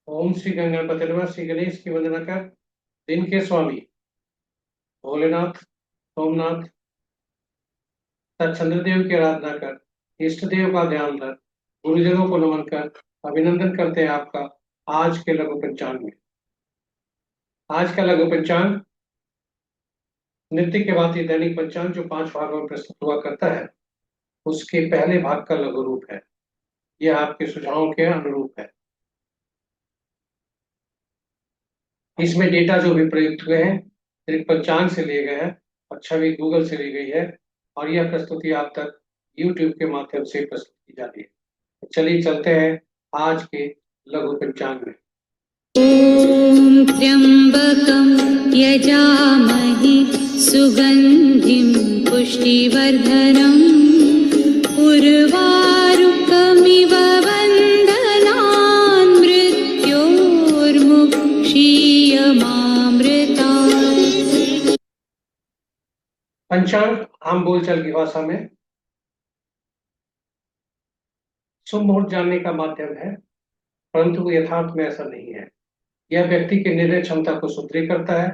ओम श्री गणपति नमः। श्री गणेश की वंदना कर दिन के स्वामी भोलेनाथ, सोमनाथ तथा चंद्रदेव की आराधना कर इष्ट देव का ध्यान रख गुरुजनों को नमन कर अभिनंदन करते हैं आपका आज के लघु पंचांग में। आज का लघु पंचांग नित्य के भांति दैनिक पंचांग जो 5 भागों में प्रस्तुत हुआ करता है उसके पहले भाग का लघु रूप है। यह आपके सुझावों के अनुरूप है। इसमें डेटा जो भी प्रयुक्त हुए हैं सिर्फ पंचांग से लिए गए हैं और छवि गूगल से ली गई है और यह प्रस्तुति आप तक यूट्यूब के माध्यम से प्रस्तुत की जाती है। तो चलिए चलते हैं आज के लघु पंचांग में। ॐ त्र्यम्बकं यजामहे सुगन्धिं पुष्टिवर्धनम् उर्वारुकमिव बन्धनान् मृत्योर्मुक्षीयमामृतात्। पंचांग आम बोलचाल की भाषा में शुभ मुहूर्त जानने का माध्यम है, परंतु यथार्थ में ऐसा नहीं है। यह व्यक्ति की निर्णय क्षमता को सुदृढ़ करता है,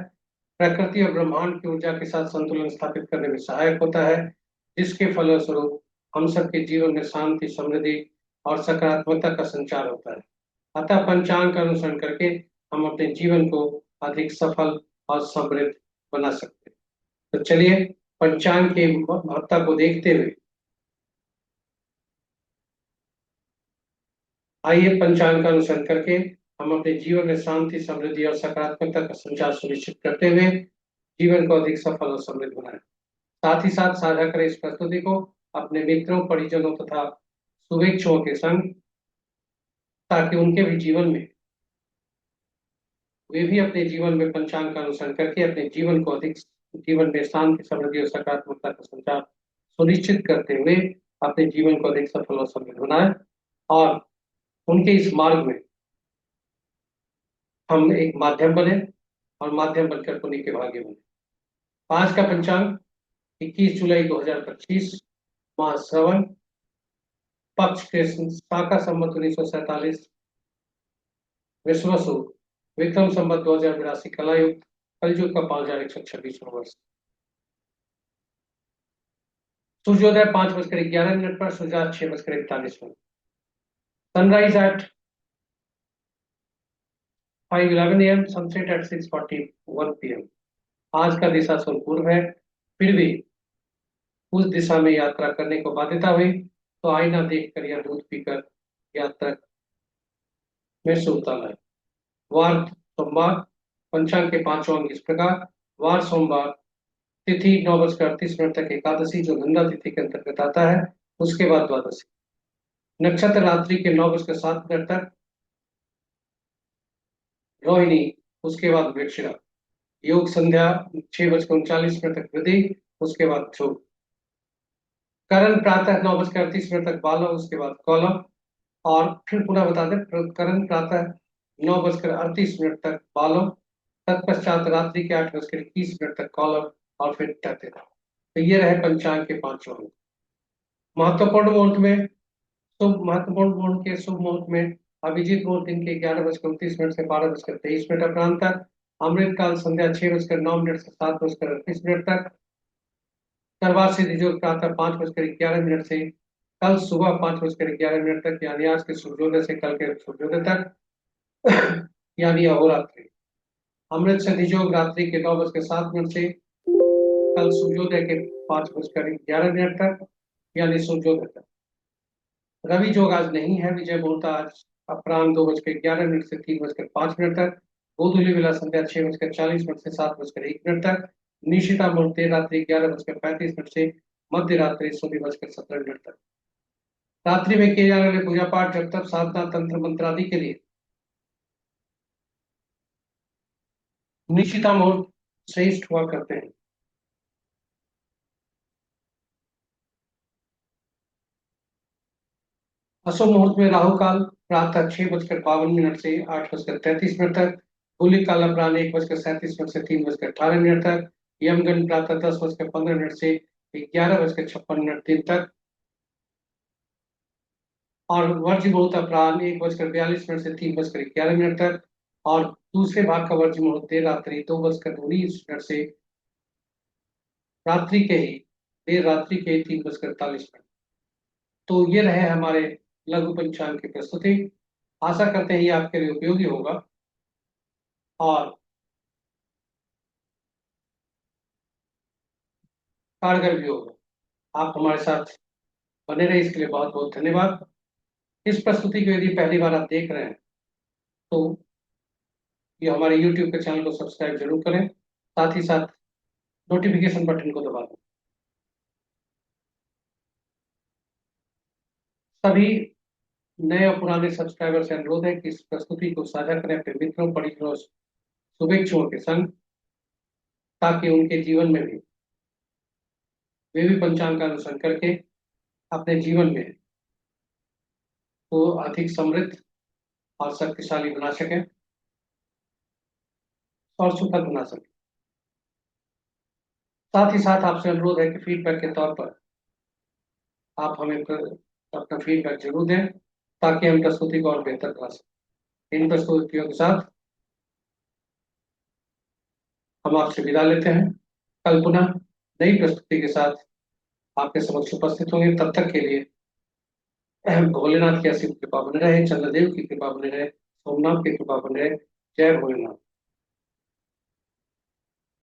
प्रकृति और ब्रह्मांड की ऊर्जा के साथ संतुलन स्थापित करने में सहायक होता है, जिसके फलस्वरूप हम सबके जीवन में शांति, समृद्धि और सकारात्मकता का संचार होता है। अतः पंचांग का अनुसरण करके हम अपने जीवन को अधिक सफल और समृद्ध बना सकते हैं। तो चलिए पंचांग की महत्ता को देखते हुए आइए पंचांग का अनुसरण करके हम अपने जीवन में शांति, समृद्धि और सकारात्मकता का संचार सुनिश्चित करते हुए जीवन को अधिक सफल और समृद्ध बनाएं। साथ ही साथ साझा करें इस प्रस्तुति को अपने मित्रों, परिजनों तथा शुभेच्छुओं के संग, ताकि उनके भी जीवन में वे भी अपने जीवन में पंचांग का अनुसरण करके अपने जीवन में शांति, समृद्धि और सकारात्मकता का संचार सुनिश्चित करते हुए अपने जीवन को अधिक सफल और समृद्ध बनाए और उनके इस मार्ग में हम एक माध्यम बने और माध्यम बनकर पुण्य के भागी बने। आज का पंचांग 21 जुलाई 2025 माह श्रवण पक्ष के शाका संवत 1947 विश्वसु विक्रम संवत 2082 कलायुक्त कलयुग का 5126वां वर्ष। सूर्योदय 5:11 पर, सूर्यास्त 6:41। Sunrise at 5:11 AM, sunset at 6:41 PM। आज का दिशा शुभ पूर्व है, फिर भी उस दिशा में यात्रा करने को बाध्यता हुई तो आईना देखकर या दूध पीकर यात्रा में शुभता लाए। वार सोमवार, पंचांग के 5 अंक इस प्रकार। वार सोमवार, तिथि 9:38 तक एकादशी जो नंदा तिथि के अंतर्गत आता है, उसके बाद द्वादशी। नक्षत्र रात्रि के 9:07 तक रोहिणी, उसके बाद वृश्चिक। योग संध्या 6:39 तक वृद्धि, उसके बाद ध्रुव। करण प्रातः 9:38 तक बालव, उसके बाद कौलव। और फिर पुनः बता दें, करण प्रातः 9:38 तक बालव, तत्पश्चात रात्रि के 8:21 तक कौलव और फिर टहते। तो ये रहे पंचांग के 5 अंक। महत्वपूर्ण मुहूर्त में शुभ मुहूर्त में अभिजीत मुहूर्त दिन के 11:29 से 12:23 अपराह्न तक। अमृत काल संध्या 6:09 से 7:38 तक। करवा सिद्धि योग प्रातः 5:11 से कल सुबह 5:11 तक, यानी आज के सूर्योदय से कल के सूर्योदय तक यानी अहोरात्रि। अमृत सिद्धि योग रात्रि के 9:07 से कल सूर्योदय के 5:11 तक, यानी सूर्योदय तक। रवि जोग आज नहीं है। विजय मुहूर्त आज अपराह्न 2:11 से 3:05 तक। गोधूली वेला संध्या 6:40 से 7:01 तक। निशिता मुहूर्त देर रात्रि 11:35 से मध्य रात्रि 16:17 तक। रात्रि में किए जाने वाले पूजा पाठ, जब तक साधना, तंत्र मंत्र आदि के लिए निशिता मुहूर्त श्रेष्ठ हुआ करते हैं। अशुभ मुहूर्त में राहु काल प्रातः 6:52 से 8:33 तक। गुलिक काल अपराह्न 1:37 से 3:18 तक। यमगंड प्रातः 10:15 से 11:56 दिन तक। और वर्ज्य मुहूर्त अपराह्न 1:42 से 3:11 तक, और दूसरे भाग का वर्ज्य मुहूर्त देर रात्रि 2:19 से रात्रि के ही देर रात्रि के 3:48। तो ये रहे हमारे लघु पंचांग की प्रस्तुति। आशा करते हैं ये आपके लिए उपयोगी होगा और कारगर भी होगा। आप हमारे साथ बने रहे, इसके लिए बहुत बहुत धन्यवाद। इस प्रस्तुति को यदि पहली बार आप देख रहे हैं तो ये हमारे YouTube के चैनल को सब्सक्राइब जरूर करें, साथ ही साथ नोटिफिकेशन बटन को दबा दें। सभी नए और पुराने सब्सक्राइबर से अनुरोध है कि इस प्रस्तुति को साझा करें अपने मित्रों, परिजनों, शुभेच्छुओं के संग, ताकि उनके जीवन में भी वे भी पंचांग का अनुसरण करके अपने जीवन में को अधिक समृद्ध और शक्तिशाली बना सकें और सुखद बना सकें। साथ ही साथ आपसे अनुरोध है कि फीडबैक के तौर पर आप हमें अपना फीडबैक जरूर दें, ताकि हम प्रस्तुति को और बेहतर बना सकें। इन प्रस्तुतियों के साथ हम आपसे विदा लेते हैं। कल पुनः नई प्रस्तुति के साथ आपके समक्ष उपस्थित होंगे। तब तक के लिए भोलेनाथ की असीम कृपा बने रहे, चंद्रदेव की कृपा बने रहे, सोमनाथ की कृपा बने रहे। जय भोलेनाथ।